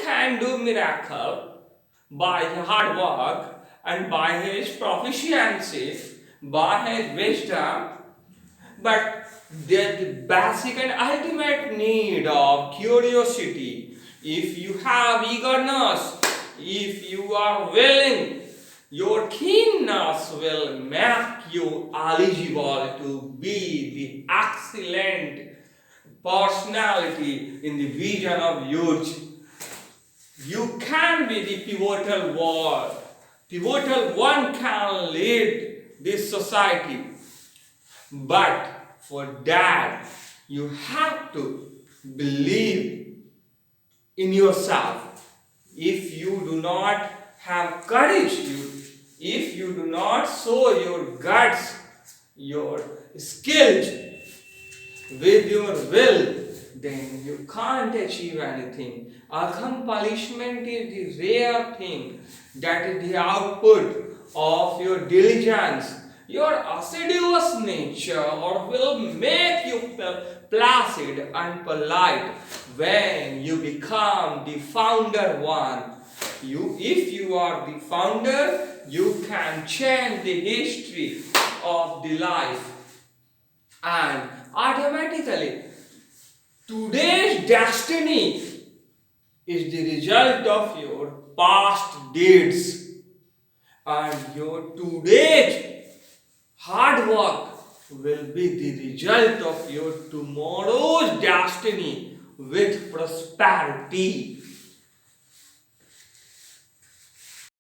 can do miracle by hard work and by his proficiency, by his wisdom, but the basic and ultimate need of curiosity, if you have eagerness, if you are willing, your keenness will make you eligible to be the excellent personality in the vision of youth. You can be the pivotal one. Pivotal one can lead this society. But for that, you have to believe in yourself. If you do not have courage, if you do not show your guts, your skills with your will, then you can't achieve anything. Accomplishment is the rare thing, that is the output of your diligence. Your assiduous nature or will make you placid and polite when you become the founder one. If you are the founder, you can change the history of the life, and automatically today's destiny is the result of your past deeds, and your today's hard work will be the result of your tomorrow's destiny with prosperity.